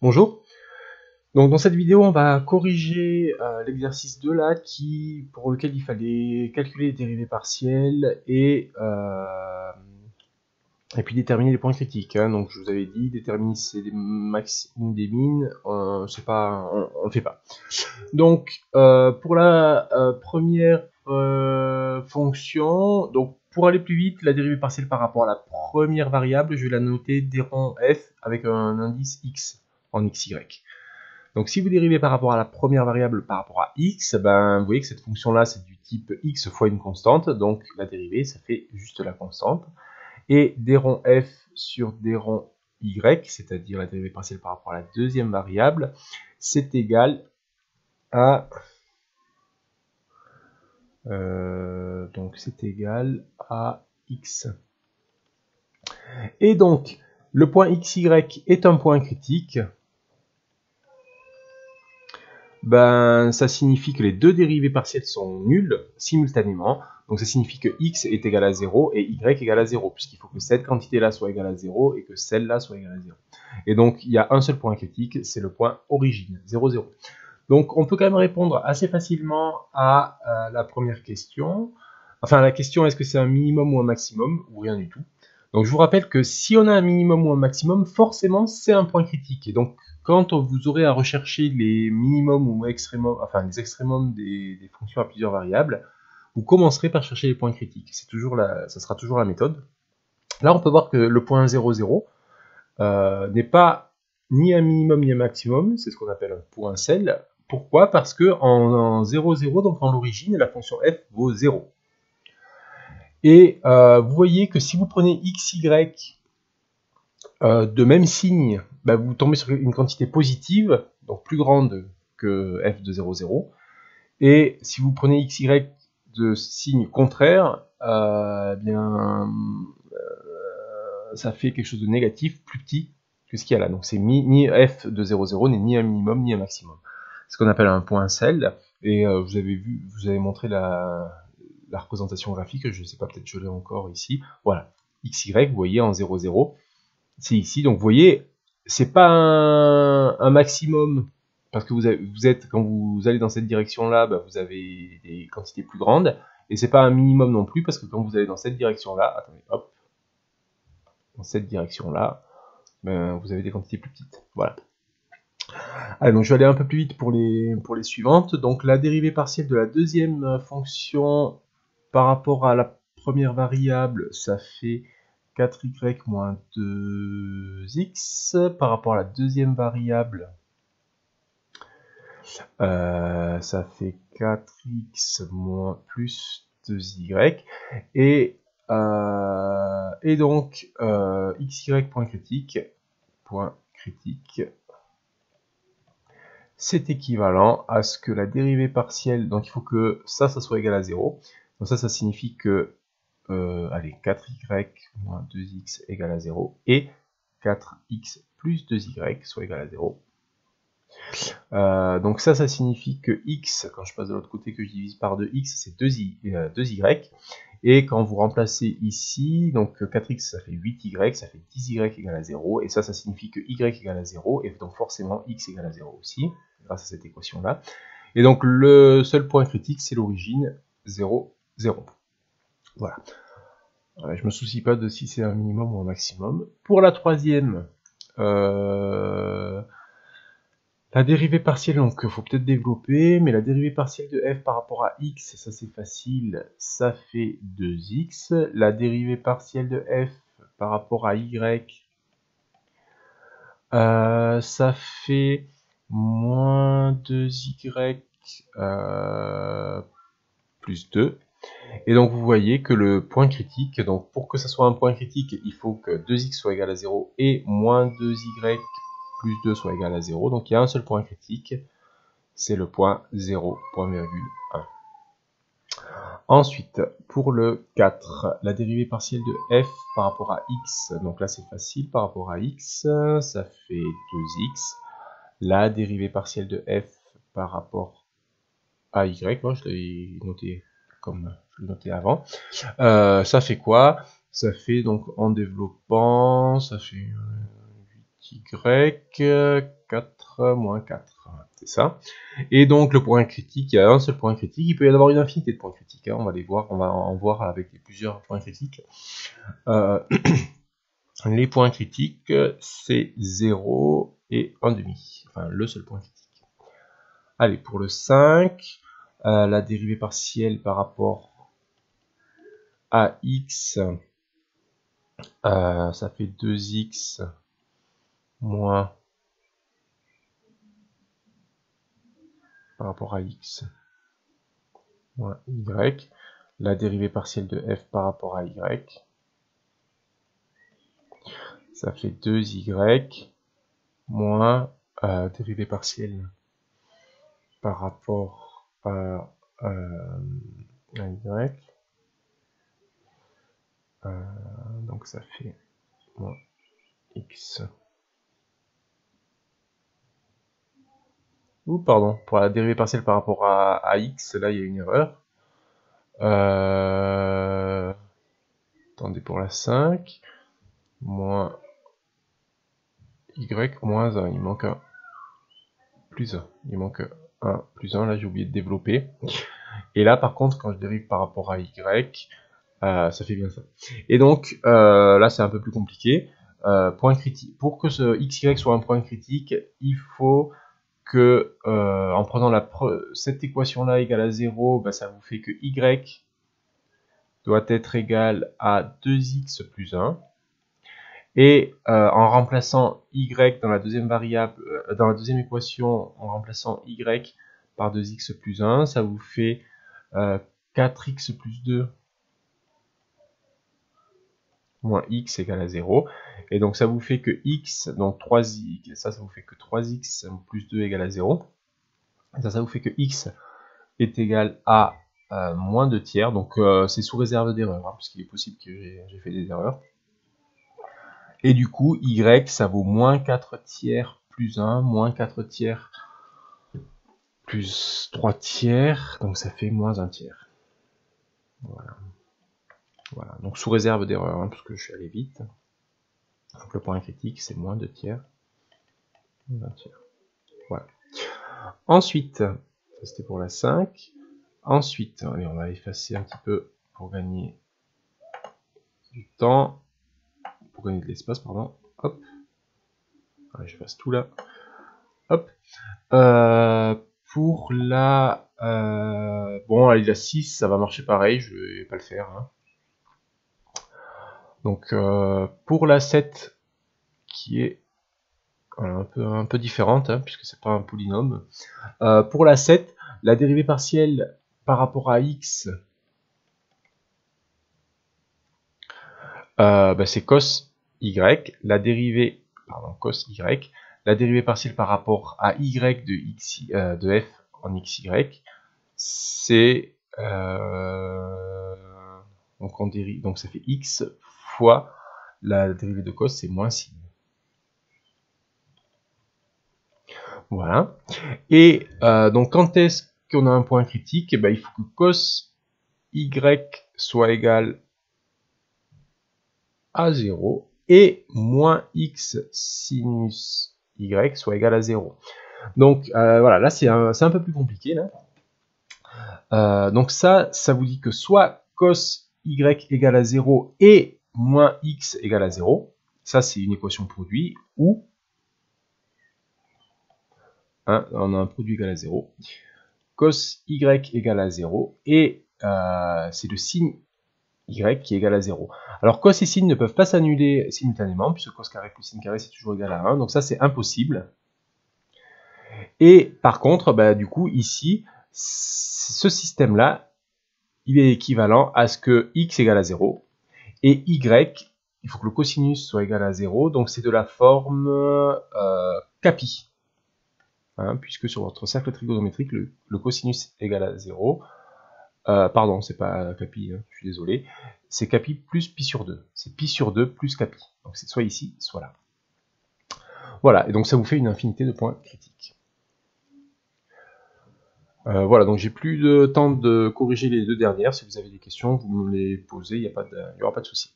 Bonjour. Donc dans cette vidéo, on va corriger l'exercice 2 là, pour lequel il fallait calculer les dérivées partielles et puis déterminer les points critiques. Donc je vous avais dit, déterminer c'est des max ou des min, c'est pas, on le fait pas. Donc pour la première fonction, donc pour aller plus vite, la dérivée partielle par rapport à la première variable, je vais la noter d'rond f avec un indice x en xy. Donc si vous dérivez par rapport à la première variable par rapport à x, ben, vous voyez que cette fonction-là, c'est du type x fois une constante, donc la dérivée, ça fait juste la constante. Et d'rond f sur d'rond y, c'est-à-dire la dérivée partielle par rapport à la deuxième variable, c'est égal à... donc c'est égal à x. Et donc, le point xy est un point critique. Ben, ça signifie que les deux dérivées partielles sont nulles simultanément. Donc ça signifie que x est égal à 0 et y égal à 0, puisqu'il faut que cette quantité-là soit égale à 0 et que celle-là soit égale à 0. Et donc il y a un seul point critique, c'est le point origine, 0, 0. Donc on peut quand même répondre assez facilement à la première question. Enfin, la question, est-ce que c'est un minimum ou un maximum, ou rien du tout. Donc je vous rappelle que si on a un minimum ou un maximum, forcément c'est un point critique. Et donc quand vous aurez à rechercher les minimums ou extrémums, enfin les extrémums des fonctions à plusieurs variables, vous commencerez par chercher les points critiques. Ça sera toujours la méthode. Là on peut voir que le point 0, 0 n'est pas ni un minimum ni un maximum, c'est ce qu'on appelle un point sel. Pourquoi? Parce que en 0, 0, donc en l'origine, la fonction f vaut 0. Et vous voyez que si vous prenez xy de même signe, bah, vous tombez sur une quantité positive, donc plus grande que f de 0, 0. Et si vous prenez xy de signe contraire, ça fait quelque chose de négatif, plus petit que ce qu'il y a là. Donc c'est ni f de 0, 0 n'est ni un minimum ni un maximum. C'est ce qu'on appelle un point sel. Et vous avez montré la représentation graphique, je ne sais pas, peut-être je l'ai encore ici. Voilà, xy, vous voyez, en 0, 0, c'est ici. Donc vous voyez, c'est pas un maximum, parce que quand vous allez dans cette direction-là, bah, vous avez des quantités plus grandes, et c'est pas un minimum non plus, parce que quand vous allez dans cette direction-là, attendez, hop, dans cette direction-là, ben, vous avez des quantités plus petites. Voilà. Allez, donc je vais aller un peu plus vite pour les suivantes. Donc la dérivée partielle de la deuxième fonction par rapport à la première variable, ça fait 4y moins 2x. Par rapport à la deuxième variable, ça fait 4x moins plus 2y. Et donc, xy point critique, c'est équivalent à ce que la dérivée partielle, donc il faut que ça soit égal à 0. Donc ça signifie que, allez, 4y moins 2x égale à 0, et 4x plus 2y soit égal à 0. Donc ça signifie que x, quand je passe de l'autre côté, que je divise par 2x, c'est 2y. Et quand vous remplacez ici, donc 4x ça fait 8y, ça fait 10y égale à 0, et ça signifie que y égale à 0, et donc forcément x égale à 0 aussi, grâce à cette équation-là. Et donc le seul point critique, c'est l'origine 0, 0. Voilà. Je me soucie pas de si c'est un minimum ou un maximum. Pour la troisième, la dérivée partielle, donc il faut peut-être développer, mais la dérivée partielle de f par rapport à x, ça c'est facile, ça fait 2x. La dérivée partielle de f par rapport à y, ça fait moins 2y plus 2. Et donc vous voyez que le point critique, donc pour que ça soit un point critique, il faut que 2x soit égal à 0 et moins 2y plus 2 soit égal à 0. Donc il y a un seul point critique, c'est le point 0,1. Ensuite, pour le 4, la dérivée partielle de f par rapport à x, donc là c'est facile, par rapport à x, ça fait 2x. La dérivée partielle de f par rapport à y, moi je l'avais noté comme je l'ai noté avant, ça fait quoi? Ça fait donc en développant, ça fait y, 4 moins 4, c'est ça. Et donc le point critique, il y a un seul point critique, il peut y en avoir une infinité de points critiques, hein. On va les voir, on va en voir avec plusieurs points critiques. Les points critiques, c'est 0 et 1,5, enfin le seul point critique. Allez, pour le 5, la dérivée partielle par rapport à x, ça fait 2x moins par rapport à x moins y. La dérivée partielle de f par rapport à y, ça fait 2y moins dérivée partielle par rapport à y. Donc ça fait moins x. Ou pardon, pour la dérivée partielle par rapport à x, là il y a une erreur. Attendez, pour la 5, moins y moins 1, il manque un plus 1. Il manque 1 plus 1, là j'ai oublié de développer. Et là par contre, quand je dérive par rapport à y, ça fait bien ça. Et donc, là c'est un peu plus compliqué. Point critique. Pour que ce xy soit un point critique, il faut que, en prenant cette équation-là égale à 0, bah, ça vous fait que y doit être égal à 2x plus 1. Et en remplaçant y dans la deuxième variable, dans la deuxième équation, en remplaçant y par 2x plus 1, ça vous fait 4x plus 2 moins x égale à 0. Et donc ça vous fait que x, donc 3x, ça vous fait que 3x plus 2 égale à 0. Et ça vous fait que x est égal à moins 2 tiers. Donc c'est sous réserve d'erreur, hein, parce qu'il est possible que j'ai fait des erreurs. Et du coup, y, ça vaut moins 4 tiers plus 1, moins 4 tiers plus 3 tiers, donc ça fait moins 1 tiers. Voilà. Voilà. Donc sous réserve d'erreur, hein, parce que je suis allé vite. Donc le point critique, c'est moins 2 tiers. 1 tiers. Voilà. Ensuite, ça c'était pour la 5. Ensuite, allez, on va effacer un petit peu pour gagner du temps. Pour gagner de l'espace, pardon. Hop. Allez, je fasse tout là. Hop. Pour la... bon, allez, la 6, ça va marcher pareil, je vais pas le faire. Hein. Donc, pour la 7, qui est voilà, un peu différente, hein, puisque c'est pas un polynôme. Pour la 7, la dérivée partielle par rapport à x, bah, c'est cos y, la dérivée, pardon, cos y, la dérivée partielle par rapport à y de, x, de f en xy, c'est donc on dérive, donc ça fait x fois la dérivée de cos, c'est moins sin. Voilà. Et donc quand est-ce qu'on a un point critique? Eh ben, il faut que cos y soit égal à 0 et moins x sinus y soit égal à 0. Donc voilà, là c'est un peu plus compliqué. Là. Donc ça vous dit que soit cos y égale à 0 et moins x égale à 0, ça c'est une équation produit, ou hein, on a un produit égal à 0, cos y égale à 0, et c'est le sin y qui est égal à 0. Alors cos et sin ne peuvent pas s'annuler simultanément, puisque cos carré plus sin carré c'est toujours égal à 1, donc ça c'est impossible. Et par contre, bah, du coup ici, ce système-là, il est équivalent à ce que x égale à 0, et y, il faut que le cosinus soit égal à 0, donc c'est de la forme capi. Hein, puisque sur votre cercle trigonométrique, le cosinus égale à 0, pardon, c'est pas capi, hein, je suis désolé, c'est capi plus pi sur 2. C'est pi sur 2 plus capi. Donc c'est soit ici, soit là. Voilà, et donc ça vous fait une infinité de points critiques. Voilà, donc j'ai plus de temps de corriger les deux dernières. Si vous avez des questions, vous me les posez, il n'y aura pas de souci.